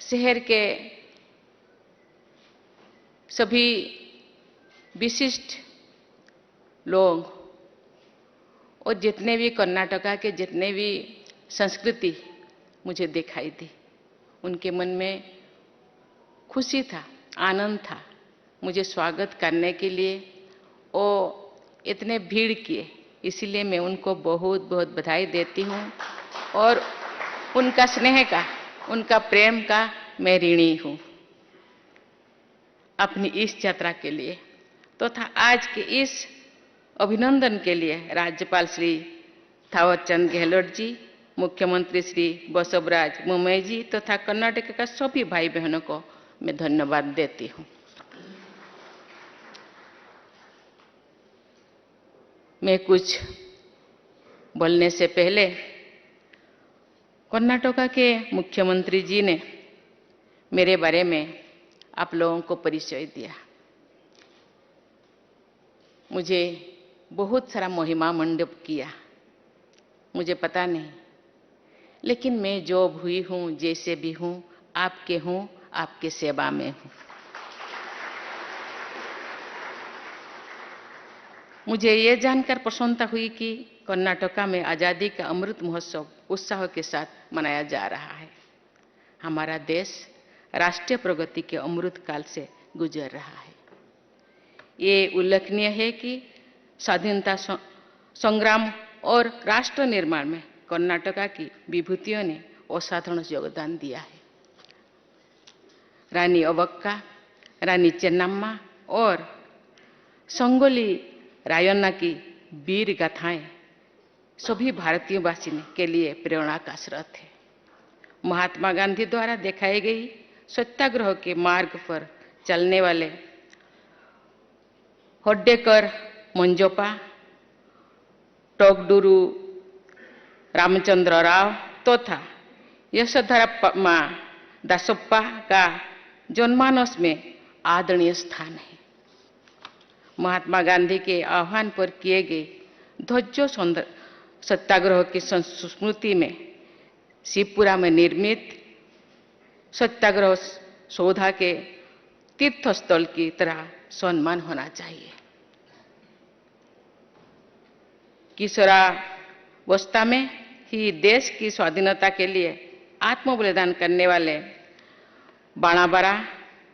शहर के सभी विशिष्ट लोग और जितने भी कर्नाटका के जितने भी संस्कृति मुझे दिखाई दी, उनके मन में खुशी था, आनंद था मुझे स्वागत करने के लिए और इतने भीड़ किए। इसलिए मैं उनको बहुत बहुत बधाई देती हूँ और उनका स्नेह का, उनका प्रेम का मैं ऋणी हूँ अपनी इस यात्रा के लिए। तो था आज के इस अभिनंदन के लिए राज्यपाल श्री थावरचंद गहलोत जी, मुख्यमंत्री श्री बसवराज बोम्मई जी तथा कर्नाटक का सभी भाई बहनों को मैं धन्यवाद देती हूँ। मैं कुछ बोलने से पहले कर्नाटका के मुख्यमंत्री जी ने मेरे बारे में आप लोगों को परिचय दिया। मुझे बहुत सारा महिमा मंडप किया, मुझे पता नहीं, लेकिन मैं जो हुई हूँ, जैसे भी हूँ, आपके सेवा में हूँ। मुझे ये जानकर प्रसन्नता हुई कि कर्नाटका में आज़ादी का अमृत महोत्सव उत्साह के साथ मनाया जा रहा है। हमारा देश राष्ट्रीय प्रगति के अमृत काल से गुजर रहा है। ये उल्लेखनीय है कि स्वाधीनता संग्राम और राष्ट्र निर्माण में कर्नाटका की विभूतियों ने असाधारण योगदान दिया है। रानी अवक्का, रानी चेन्नम्मा और संगोली रायन्ना की वीर गाथाएं सभी भारतीय वासी के लिए प्रेरणा का स्रोत है। महात्मा गांधी द्वारा दिखाई गई सत्याग्रह के मार्ग पर चलने वाले होड्डेकर मंजोपा, टोगडूरू रामचंद्र राव तथा यशोधरा दासप्पा का जनमानस में आदरणीय स्थान है। महात्मा गांधी के आह्वान पर किए गए ध्वज सत्याग्रह की स्मृति में शिवपुरा में निर्मित सत्याग्रह सौधा के तीर्थस्थल की तरह सम्मान होना चाहिए। किशोरावस्था में ही देश की स्वाधीनता के लिए आत्म बलिदान करने वाले बाणाबारा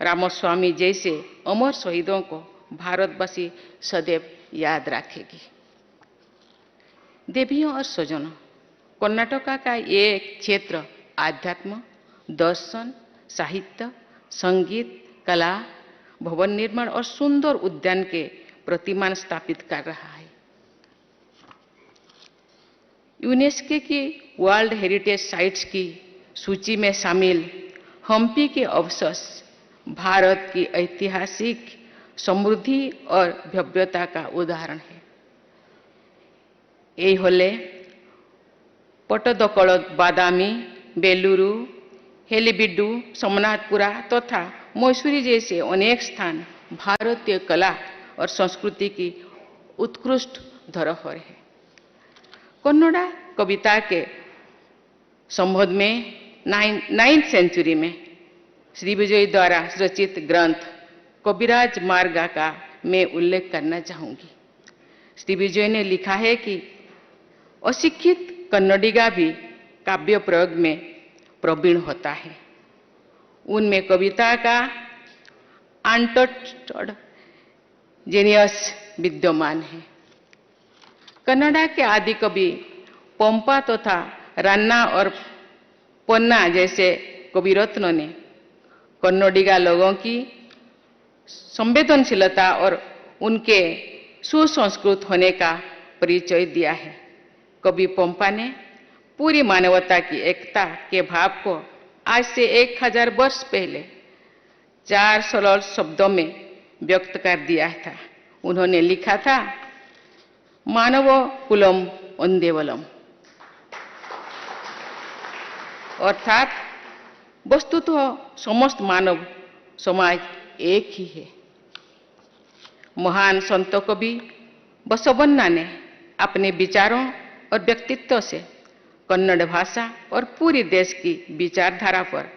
रामस्वामी जैसे अमर शहीदों को भारतवासी सदैव याद रखेगी। देवियों और स्वजनों, कर्नाटका का ये क्षेत्र आध्यात्म, दर्शन, साहित्य, संगीत, कला, भवन निर्माण और सुंदर उद्यान के प्रतिमान स्थापित कर रहा है। यूनेस्को की वर्ल्ड हेरिटेज साइट्स की सूची में शामिल हम्पी के अवशेष भारत की ऐतिहासिक समृद्धि और भव्यता का उदाहरण है। ये होले पट्टदकल, बादामी, बेलूरू, हेलीबिडू, सोमनाथपुरा तथा मैसूरी जैसे अनेक स्थान भारतीय कला और संस्कृति की उत्कृष्ट धरोहर है। कन्नड़ा कविता के संबंध में 9th सेंचुरी में श्री विजय द्वारा रचित ग्रंथ कविराज मार्गा का मैं उल्लेख करना चाहूंगी। श्री विजय ने लिखा है कि अशिक्षित कन्नडिगा भी काव्य प्रयोग में प्रवीण होता है। उनमें कविता का अनटच्ड जीनियस विद्यमान है। कन्नड़ा के आदि कवि पंपा तथा रन्ना और पोन्ना जैसे कविरत्नों ने कन्नडिगा लोगों की संवेदनशीलता और उनके सुसंस्कृत होने का परिचय दिया है। कवि पंपा ने पूरी मानवता की एकता के भाव को आज से 1000 वर्ष पहले 4 सरल शब्दों में व्यक्त कर दिया था। उन्होंने लिखा था, मानव कुलम वंदेवलम, अर्थात वस्तुतः समस्त मानव समाज एक ही है। महान संत कवि बसवन्ना ने अपने विचारों और व्यक्तित्व से कन्नड़ भाषा और पूरी देश की विचारधारा पर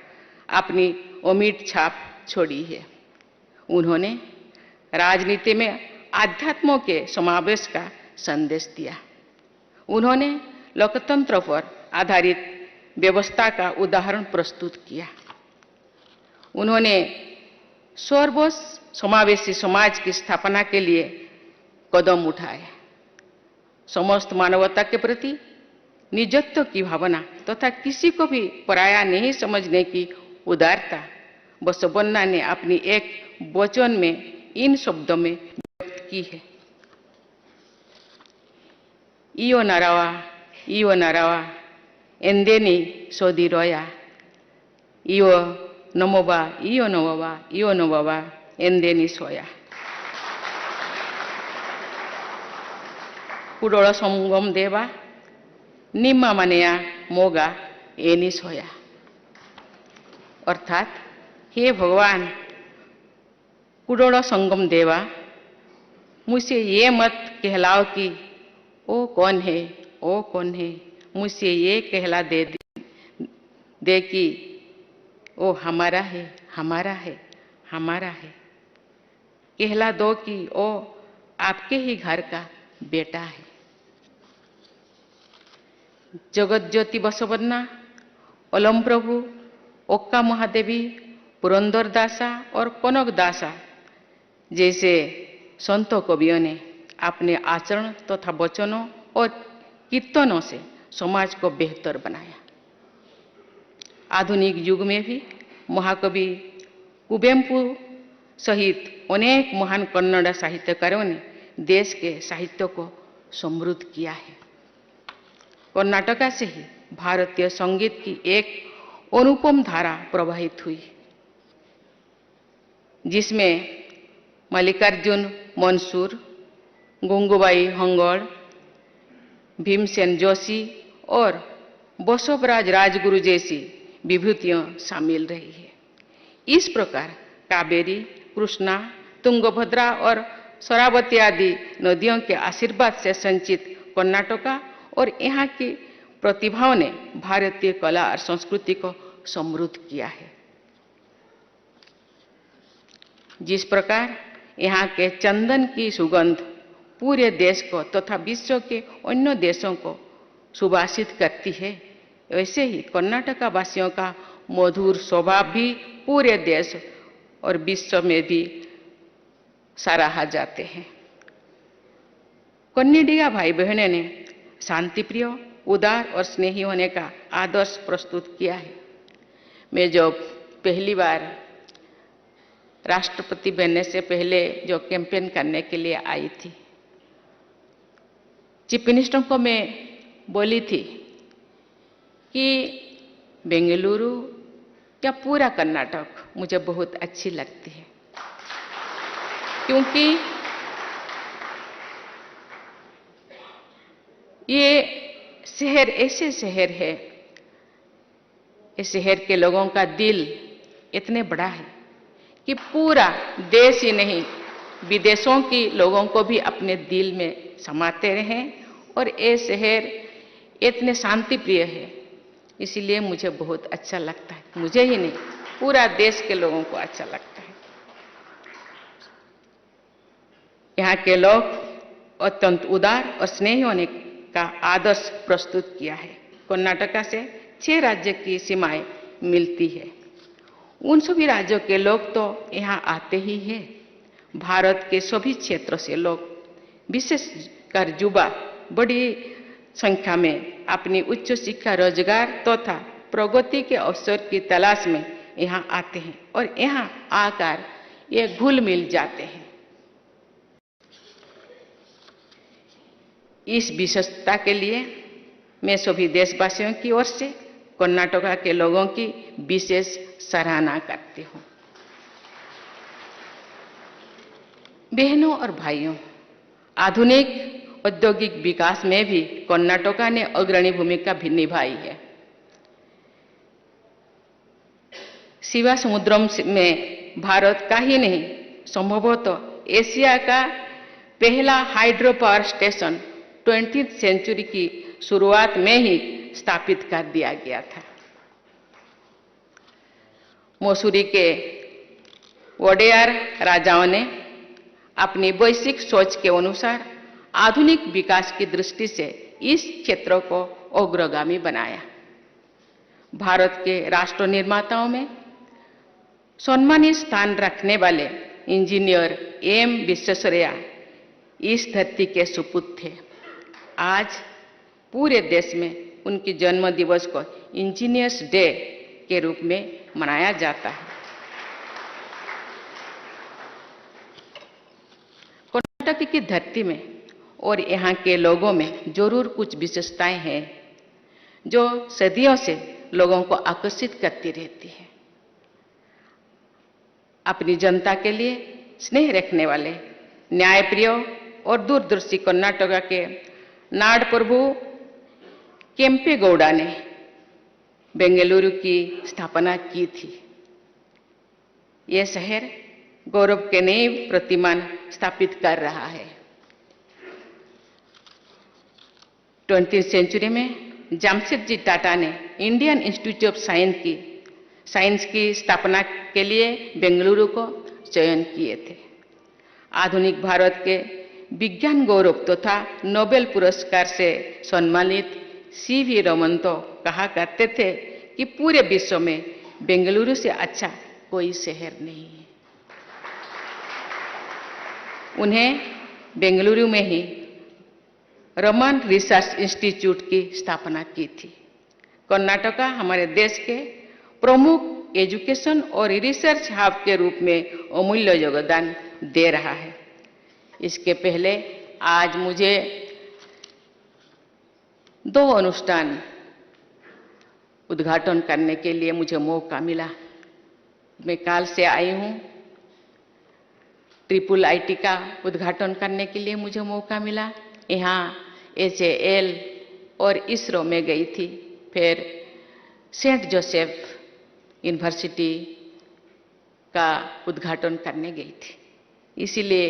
अपनी अमिट छाप छोड़ी है। उन्होंने राजनीति में आध्यात्मों के समावेश का संदेश दिया। उन्होंने लोकतंत्र पर आधारित व्यवस्था का उदाहरण प्रस्तुत किया। उन्होंने सर्व समावेशी समाज की स्थापना के लिए कदम उठाए। समस्त मानवता के प्रति निजत्व की भावना तथा किसी को भी पराया नहीं समझने की उदारता बसवन्ना ने अपनी एक वचन में इन शब्दों में व्यक्त की है। इयो नरावा एंदेनी सोदिरोया इयो नमोबा एंदेनी सोया। कुडोल संगम देवा निम्मा मनेया मोगा एनी सोया। अर्थात हे भगवान कुडोल संगम देवा, मुझसे ये मत कहलाओ कि ओ कौन है, मुझसे ये कहला दे कि ओ हमारा है। कहला दो कि ओ आपके ही घर का बेटा है। जगत ज्योति बसवन्ना, ओलम प्रभु, ओक्का महादेवी, पुरंदर दासा और कनक दासा जैसे संतों कवियों ने अपने आचरण तथा वचनों और कीर्तनों से समाज को बेहतर बनाया। आधुनिक युग में भी महाकवि कुवेंपु सहित अनेक महान कन्नड़ साहित्यकारों ने देश के साहित्य को समृद्ध किया है। कर्नाटका से ही भारतीय संगीत की एक अनुपम धारा प्रवाहित हुई, जिसमें मल्लिकार्जुन मंसूर, गंगूबाई हंगड़, भीमसेन जोशी और बसवराज राजगुरु जैसी विभूतियां शामिल रही है। इस प्रकार कावेरी, कृष्णा, तुंगभद्रा और शरावती आदि नदियों के आशीर्वाद से संचित कर्नाटका और यहाँ की प्रतिभाओं ने भारतीय कला और संस्कृति को समृद्ध किया है। जिस प्रकार यहाँ के चंदन की सुगंध पूरे देश को तथा विश्व के अन्य देशों को सुवासित करती है, वैसे ही कर्नाटका वासियों का मधुर स्वभाव भी पूरे देश और विश्व में भी सराहा जाते हैं। कन्नडिगा भाई बहनों ने शांतिप्रिय, उदार और स्नेही होने का आदर्श प्रस्तुत किया है। मैं जब पहली बार राष्ट्रपति बनने से पहले जो कैंपेन करने के लिए आई थी, चीफ मिनिस्टर को मैं बोली थी कि बेंगलुरु या पूरा कर्नाटक मुझे बहुत अच्छी लगती है, क्योंकि ये शहर ऐसे शहर है, इस शहर के लोगों का दिल इतने बड़ा है कि पूरा देश ही नहीं, विदेशों के लोगों को भी अपने दिल में समाते रहें, और ये शहर इतने शांति प्रिय है, इसीलिए मुझे बहुत अच्छा लगता है। मुझे ही नहीं, पूरा देश के लोगों को अच्छा लगता है। यहाँ के लोग अत्यंत उदार और स्नेही होने का आदर्श प्रस्तुत किया है। कर्नाटका से 6 राज्य की सीमाएं मिलती है। उन सभी राज्यों के लोग तो यहाँ आते ही हैं। भारत के सभी क्षेत्रों से लोग, विशेषकर युवा, बड़ी संख्या में अपनी उच्च शिक्षा, रोजगार तथा प्रगति के अवसर की तलाश में यहाँ आते हैं और यहाँ आकर ये घुल मिल जाते हैं। इस विशेषता के लिए मैं सभी देशवासियों की ओर से कर्नाटका के लोगों की विशेष सराहना करती हूँ। बहनों और भाइयों, आधुनिक औद्योगिक विकास में भी कर्नाटका ने अग्रणी भूमिका भी निभाई है। शिवा समुद्रम में भारत का ही नहीं, संभवतः एशिया का पहला हाइड्रो पावर स्टेशन 20वीं सेंचुरी की शुरुआत में ही स्थापित कर दिया गया था। मसूरी के वोडेयार राजाओं ने अपनी वैश्विक सोच के अनुसार आधुनिक विकास की दृष्टि से इस क्षेत्र को अग्रगामी बनाया। भारत के राष्ट्र निर्माताओं में सम्मानित स्थान रखने वाले इंजीनियर एम विश्वेश्वरैया इस धरती के सुपुत्र थे। आज पूरे देश में उनकी जन्म दिवस को इंजीनियर्स डे के रूप में मनाया जाता है। कर्नाटक की धरती में और यहाँ के लोगों में जरूर कुछ विशेषताएं हैं जो सदियों से लोगों को आकर्षित करती रहती है। अपनी जनता के लिए स्नेह रखने वाले न्यायप्रिय और दूरदर्शी कर्नाटक के नाड प्रभु केम्पेगौड़ा ने बेंगलुरु की स्थापना की थी। यह शहर गौरव के नए प्रतिमान स्थापित कर रहा है। 20वीं सेंचुरी में जमशेदजी टाटा ने इंडियन इंस्टीट्यूट ऑफ साइंस की स्थापना के लिए बेंगलुरु को चयन किए थे। आधुनिक भारत के विज्ञान गौरव तथा नोबेल पुरस्कार से सम्मानित सीवी रमन तो कहा करते थे कि पूरे विश्व में बेंगलुरु से अच्छा कोई शहर नहीं है। उन्हें बेंगलुरु में ही रमन रिसर्च इंस्टीट्यूट की स्थापना की थी। कर्नाटका हमारे देश के प्रमुख एजुकेशन और रिसर्च हब के रूप में अमूल्य योगदान दे रहा है। इसके पहले आज मुझे 2 अनुष्ठान उद्घाटन करने के लिए मुझे मौका मिला। मैं काल से आई हूँ। IIIT का उद्घाटन करने के लिए मुझे मौका मिला। यहाँ HAL और इसरो में गई थी। फिर सेंट जोसेफ यूनिवर्सिटी का उद्घाटन करने गई थी। इसीलिए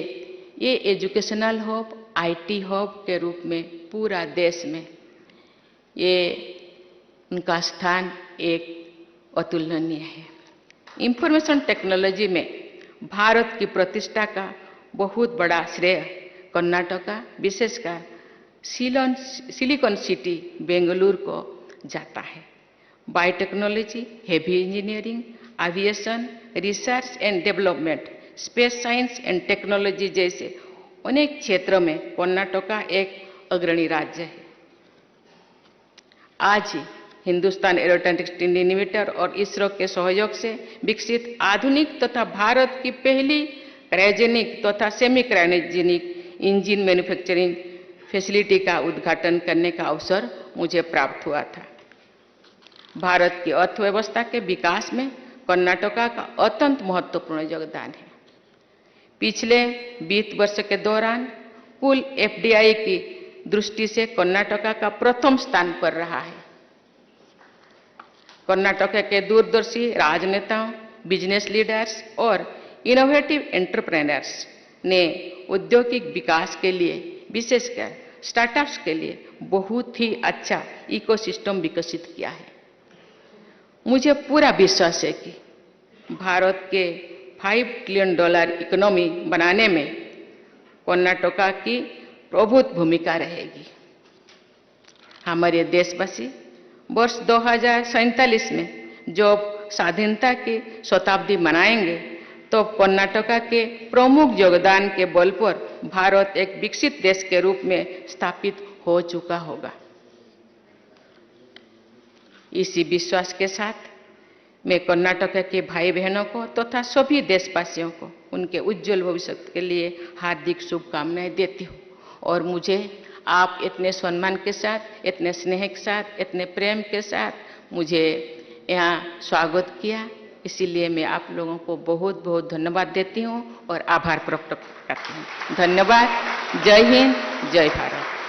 ये एजुकेशनल हब, IT हब के रूप में पूरा देश में ये उनका स्थान एक अतुलनीय है। इंफॉर्मेशन टेक्नोलॉजी में भारत की प्रतिष्ठा का बहुत बड़ा श्रेय कर्नाटका विशेषकर सिलिकॉन सिटी बेंगलुरु को जाता है। Biotechnology, heavy engineering, aviation, research and development, space science and technology जैसे अनेक क्षेत्रों में कर्नाटका एक अग्रणी राज्य है। आज ही हिंदुस्तान एरोनॉटिक्स लिमिटेड और इसरो के सहयोग से विकसित आधुनिक तथा भारत की पहली क्रायोजेनिक तथा semi cryogenic engine manufacturing facility का उद्घाटन करने का अवसर मुझे प्राप्त हुआ था। भारत की अर्थव्यवस्था के विकास में कर्नाटका का अत्यंत महत्वपूर्ण योगदान है। पिछले 20 वर्ष के दौरान कुल FDI की दृष्टि से कर्नाटका का प्रथम स्थान पर रहा है। कर्नाटक के दूरदर्शी राजनेताओं, बिजनेस लीडर्स और इनोवेटिव एंटरप्रेन्योर्स ने औद्योगिक विकास के लिए, विशेषकर स्टार्टअप्स के लिए बहुत ही अच्छा इकोसिस्टम विकसित किया है। मुझे पूरा विश्वास है कि भारत के $5 ट्रिलियन इकोनॉमी बनाने में कर्नाटका की प्रभुत्व भूमिका रहेगी। हमारे देशवासी वर्ष 2047 में जब स्वाधीनता की शताब्दी मनाएंगे तो कर्नाटका के प्रमुख योगदान के बल पर भारत एक विकसित देश के रूप में स्थापित हो चुका होगा। इसी विश्वास के साथ मैं कर्नाटक के भाई बहनों को तथा सभी देशवासियों को उनके उज्जवल भविष्य के लिए हार्दिक शुभकामनाएं देती हूँ। और मुझे आप इतने सम्मान के साथ, इतने स्नेह के साथ, इतने प्रेम के साथ मुझे यहाँ स्वागत किया, इसीलिए मैं आप लोगों को बहुत बहुत धन्यवाद देती हूँ और आभार प्रकट करती हूँ। धन्यवाद। जय हिंद, जय भारत।